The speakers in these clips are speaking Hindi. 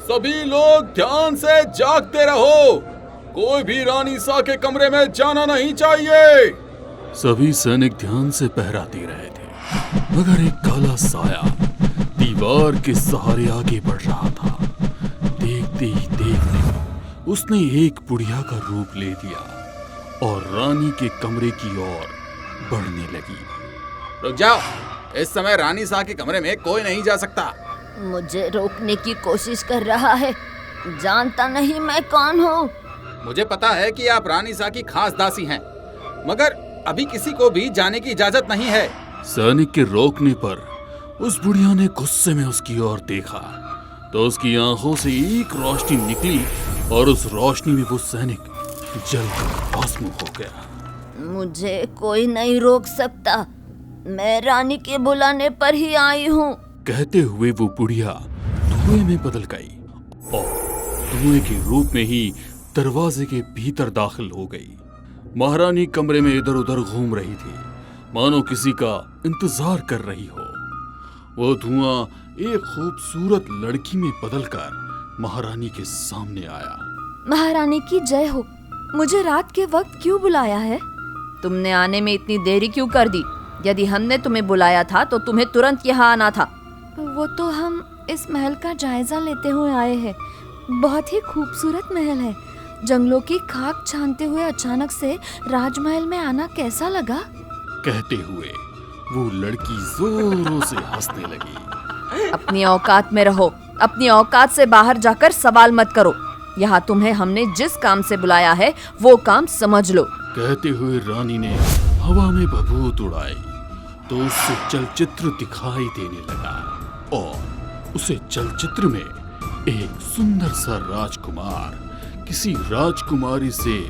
सभी लोग ध्यान से जागते रहो। कोई भी रानी सा के कमरे में जाना नहीं चाहिए। सभी सैनिक ध्यान से पहरा दे रहे थे, मगर एक काला साया दीवार के सहारे आगे बढ़ रहा था। देखते ही देखते उसने एक बुढ़िया का रूप ले लिया और रानी के कमरे की ओर बढ़ने लगी। रुक जाओ, इस समय रानी सा के कमरे में कोई नहीं जा सकता। मुझे रोकने की कोशिश कर रहा है, जानता नहीं मैं कौन हूँ। मुझे पता है कि आप रानी सा की खास दासी हैं, मगर अभी किसी को भी जाने की इजाजत नहीं है। सैनिक के रोकने पर उस बुढ़िया ने गुस्से में उसकी ओर देखा तो उसकी आंखों से एक रोशनी निकली और उस रोशनी में वो सैनिक जलकर भस्म हो गया। मुझे कोई नहीं रोक सकता, मैं रानी के बुलाने पर ही आई हूँ। कहते हुए वो बुढ़िया धुएं में बदल गई और धुएं के रूप में ही दरवाजे के भीतर दाखिल हो गई। महारानी कमरे में इधर उधर घूम रही थी, मानो किसी का इंतजार कर रही हो। वो धुआं एक खूबसूरत लड़की में बदलकर महारानी के सामने आया। महारानी की जय हो। मुझे रात के वक्त क्यों बुलाया है? तुमने आने में इतनी देरी क्यों कर दी? यदि हमने तुम्हें बुलाया था तो तुम्हें तुरंत यहाँ आना था। वो तो हम इस महल का जायजा लेते हुए आए हैं। बहुत ही खूबसूरत महल है। जंगलों की खाक छानते हुए अचानक से राजमहल में आना कैसा लगा? कहते हुए वो लड़की जोरों से हंसने लगी। अपनी औकात में रहो, अपनी औकात से बाहर जाकर सवाल मत करो। यहाँ तुम्हें हमने जिस काम से बुलाया है वो काम समझ लो। कहते हुए रानी ने हवा में भभूत उड़ाई तो उससे चलचित्र दिखाई देने लगा और उसे चलचित्र में एक सुंदर सा राजकुमार किसी राजकुमारी से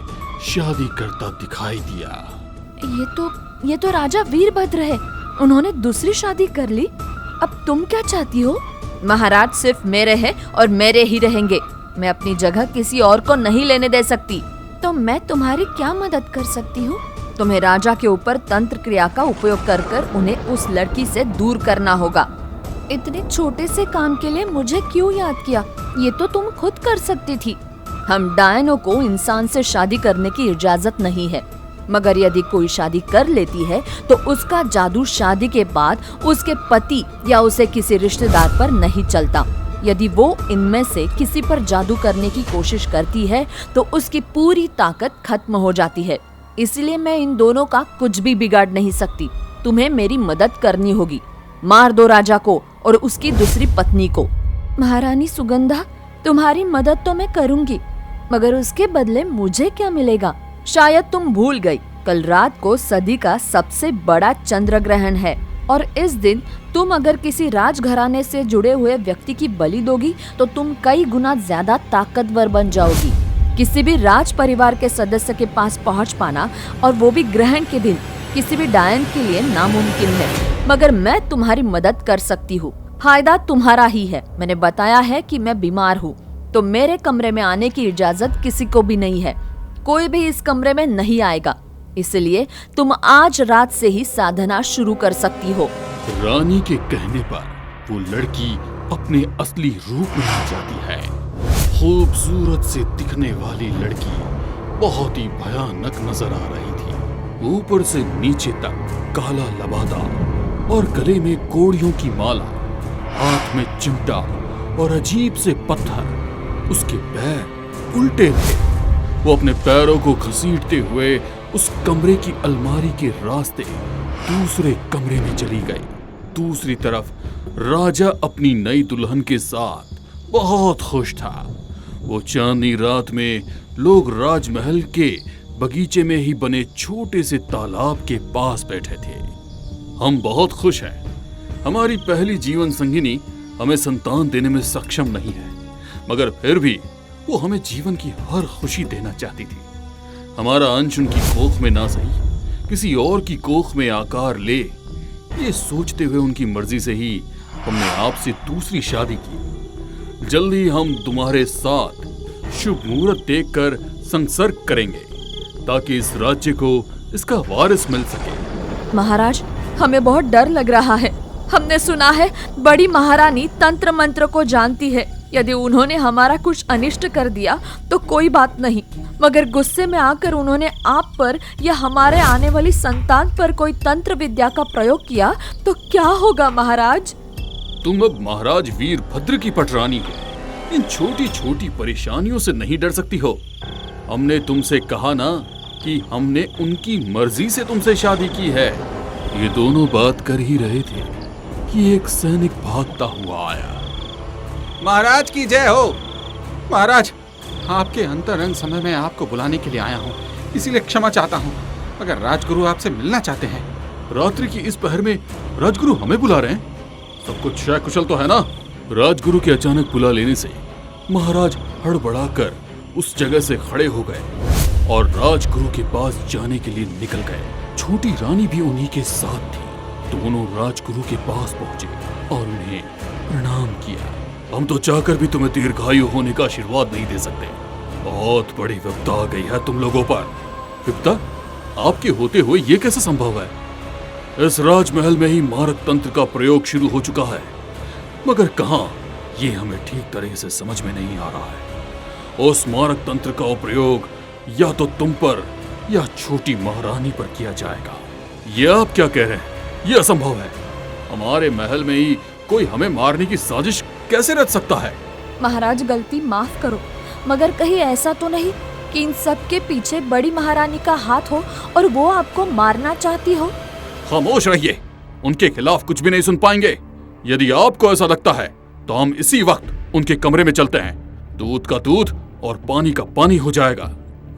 शादी करता दिखाई दिया। ये तो राजा वीरभद्र है। उन्होंने दूसरी शादी कर ली। अब तुम क्या चाहती हो? महाराज सिर्फ मेरे हैं और मेरे ही रहेंगे। मैं अपनी जगह किसी और को नहीं लेने दे सकती। तो मैं तुम्हारी क्या मदद कर सकती हूँ? तुम्हें राजा के ऊपर तंत्र क्रिया का उपयोग कर उन्हें उस लड़की से दूर करना होगा। इतने छोटे से काम के लिए मुझे क्यों याद किया? ये तो तुम खुद कर सकती थी। हम डायनों को इंसान से शादी करने की इजाजत नहीं है, मगर यदि कोई शादी कर लेती है तो उसका जादू शादी के बाद उसके पति या उसे किसी रिश्तेदार पर नहीं चलता। यदि वो इनमें से किसी पर जादू करने की कोशिश करती है तो उसकी पूरी ताकत खत्म हो जाती है। इसलिए मैं इन दोनों का कुछ भी बिगाड़ नहीं सकती। तुम्हें मेरी मदद करनी होगी। मार दो राजा को और उसकी दूसरी पत्नी को। महारानी सुगंधा, तुम्हारी मदद तो मैं करूंगी, मगर उसके बदले मुझे क्या मिलेगा? शायद तुम भूल गई, कल रात को सदी का सबसे बड़ा चंद्र ग्रहण है और इस दिन तुम अगर किसी राजघराने से जुड़े हुए व्यक्ति की बलि दोगी तो तुम कई गुना ज्यादा ताकतवर बन जाओगी। किसी भी राज परिवार के सदस्य के पास पहुंच पाना और वो भी ग्रहण के दिन किसी भी डायन के लिए नामुमकिन है, मगर मैं तुम्हारी मदद कर सकती हूँ। फायदा तुम्हारा ही है। मैंने बताया है कि मैं बीमार हूँ, तो मेरे कमरे में आने की इजाजत किसी को भी नहीं है। कोई भी इस कमरे में नहीं आएगा, इसलिए तुम आज रात से ही साधना शुरू कर सकती हो। रानी के कहने पर वो लड़की अपने असली रूप में आ जाती है। खूबसूरत से दिखने वाली लड़की बहुत ही भयानक नजर आ रही थी। ऊपर से नीचे तक काला लबादा और गले में कोड़ियों की माला, हाथ में चिमटा और अजीब से पत्थर। उसके पैर उल्टे थे। वो अपने पैरों को घसीटते हुए उस कमरे की अलमारी के रास्ते दूसरे कमरे में चली गई। दूसरी तरफ राजा अपनी नई दुल्हन के साथ बहुत खुश था। वो चांदनी रात में लोग राजमहल के बगीचे में ही बने छोटे से तालाब के पास बैठे थे। हम बहुत खुश हैं। हमारी पहली जीवन संगिनी हमें संतान देने में सक्षम नहीं है, मगर फिर भी वो हमें जीवन की हर खुशी देना चाहती थी। हमारा अंश उनकी कोख में ना सही किसी और की कोख में आकार ले, ये सोचते हुए उनकी मर्जी से ही हमने आपसे दूसरी शादी की। जल्दी हम तुम्हारे साथ शुभ मुहूर्त देखकर संसर्ग करेंगे ताकि इस राज्य को इसका वारिस मिल सके। महाराज, हमें बहुत डर लग रहा है। हमने सुना है बड़ी महारानी तंत्र मंत्र को जानती है। यदि उन्होंने हमारा कुछ अनिष्ट कर दिया तो कोई बात नहीं, मगर गुस्से में आकर उन्होंने आप पर या हमारे आने वाली संतान पर कोई तंत्र विद्या का प्रयोग किया तो क्या होगा महाराज? तुम अब महाराज वीरभद्र की पटरानी हो, इन छोटी छोटी परेशानियों से नहीं डर सकती हो। हमने तुमसे कहा ना कि हमने उनकी मर्जी से तुमसे शादी की है। ये दोनों बात कर ही रहे थे कि एक सैनिक भागता हुआ आया। महाराज की जय हो। महाराज, आपके अंतरंग समय में आपको बुलाने के लिए आया हूँ, इसीलिए क्षमा चाहता हूँ, मगर राजगुरु आपसे मिलना चाहते हैं। रात्रि की इस पहर में राजगुरु हमें बुला रहे हैं? सब कुछ शय कुशल तो है ना? राजगुरु के अचानक बुला लेने से महाराज हड़बड़ाकर उस जगह से खड़े हो गए और राजगुरु के पास जाने के लिए निकल गए। छोटी रानी भी उन्हीं के साथ थी। दोनों राजगुरु के पास पहुंचे और उन्हें प्रणाम किया। हम तो चाहकर भी तुम्हें दीर्घायु होने का आशीर्वाद नहीं दे सकते। बहुत बड़ी विपदा आ गई है तुम लोगों पर। विपदा? आपके होते हुए ये कैसे संभव है? इस राजमहल में ही मारक तंत्र का प्रयोग शुरू हो चुका है, मगर कहां, ये हमें ठीक तरह से समझ में नहीं आ रहा है। उस मारक तंत्र का प्रयोग या तो तुम पर या छोटी महारानी पर किया जाएगा। ये आप क्या कह रहे हैं? ये असंभव है। हमारे महल में ही कोई हमें मारने की साजिश कैसे रच सकता है? महाराज, गलती माफ करो, मगर कहीं ऐसा तो नहीं कि इन सब के पीछे बड़ी महारानी का हाथ हो और वो आपको मारना चाहती हो? खामोश रहिए, उनके खिलाफ कुछ भी नहीं सुन पाएंगे। यदि आपको ऐसा लगता है तो हम इसी वक्त उनके कमरे में चलते हैं। दूध का दूध और पानी का पानी हो जाएगा।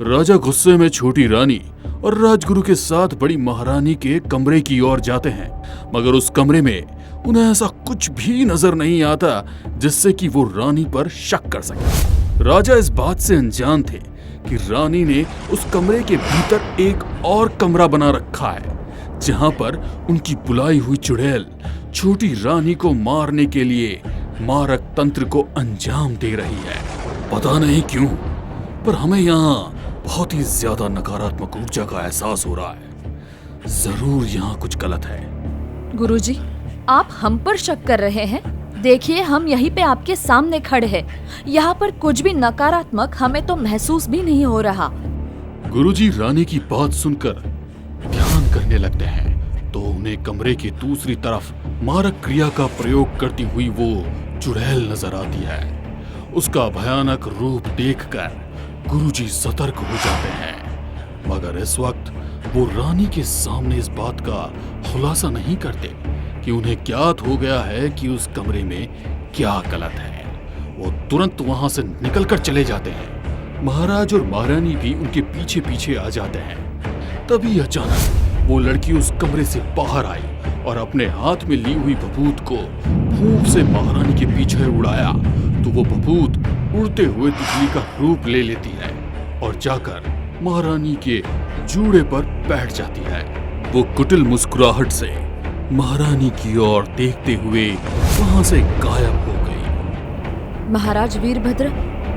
राजा गुस्से में छोटी रानी और राजगुरु के साथ बड़ी महारानी के कमरे की ओर जाते हैं, मगर उस कमरे में उन्हें ऐसा कुछ भी नजर नहीं आता जिससे कि वो रानी पर शक कर सके। राजा इस बात से अनजान थे कि रानी ने उस कमरे के भीतर एक और कमरा बना रखा है, जहां पर उनकी बुलाई हुई चुड़ैल छोटी रानी को मारने के लिए मारक तंत्र को अंजाम दे रही है। पता नहीं क्यों, पर हमें यहाँ बहुत ही ज्यादा नकारात्मक ऊर्जा का एहसास हो रहा है। जरूर यहाँ कुछ गलत है। गुरुजी, आप हम पर शक कर रहे हैं? देखिए, हम यहीं पे आपके सामने खड़े हैं। यहाँ पर कुछ भी नकारात्मक हमें तो महसूस भी नहीं हो रहा। गुरुजी रानी की बात सुनकर ध्यान करने लगते हैं तो उन्हें कमरे के दूसरी तरफ मारक क्रिया का प्रयोग करती हुई वो चुड़ैल नजर आती है। उसका भयानक रूप देखकर गुरुजी सतर्क हो जाते हैं, मगर इस वक्त वो रानी के सामने इस बात का खुलासा नहीं करते कि उन्हें ज्ञात हो गया है कि उस कमरे में क्या गलत है। वो तुरंत वहां से निकलकर चले जाते हैं। महाराज और महारानी भी उनके पीछे पीछे आ जाते हैं। तभी अचानक वो लड़की उस कमरे से बाहर आई और अपने हाथ में ली हुई भभूत को फूंक से महारानी के पीछे उड़ाया तो वो भभूत उड़ते हुए तितली का रूप ले लेती है और जाकर महारानी के जूड़े पर बैठ जाती है। वो कुटिल मुस्कुराहट से महारानी की ओर देखते हुए वहां से गायब हो गई। महाराज वीरभद्र,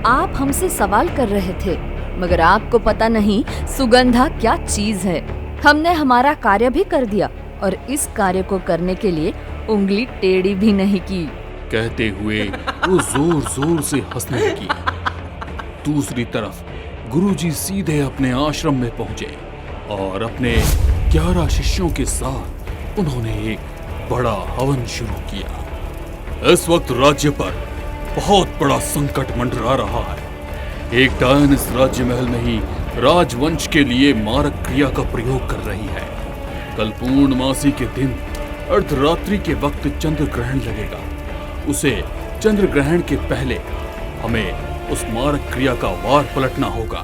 आप हमसे सवाल कर रहे थे, मगर आपको पता नहीं सुगंधा क्या चीज है। हमने हमारा कार्य भी कर दिया और इस कार्य को करने के लिए उंगली टेढ़ी भी नहीं की। कहते हुए वो जोर जोर से हंसने लगी। दूसरी तरफ गुरुजी सीधे अपने आश्रम में पहुंचे और अपने 11 शिष्यों के साथ उन्होंने एक बड़ा हवन शुरू किया। इस वक्त राज्य पर बहुत बड़ा संकट मंडरा रहा है। एक डायन इस राज्य महल में ही राजवंश के लिए मारक क्रिया का प्रयोग कर रही है। कल पूर्णमासी के दिन अर्धरात्रि के वक्त चंद्र ग्रहण लगेगा। उसे चंद्र ग्रहण के पहले हमें उस मारक क्रिया का वार पलटना होगा।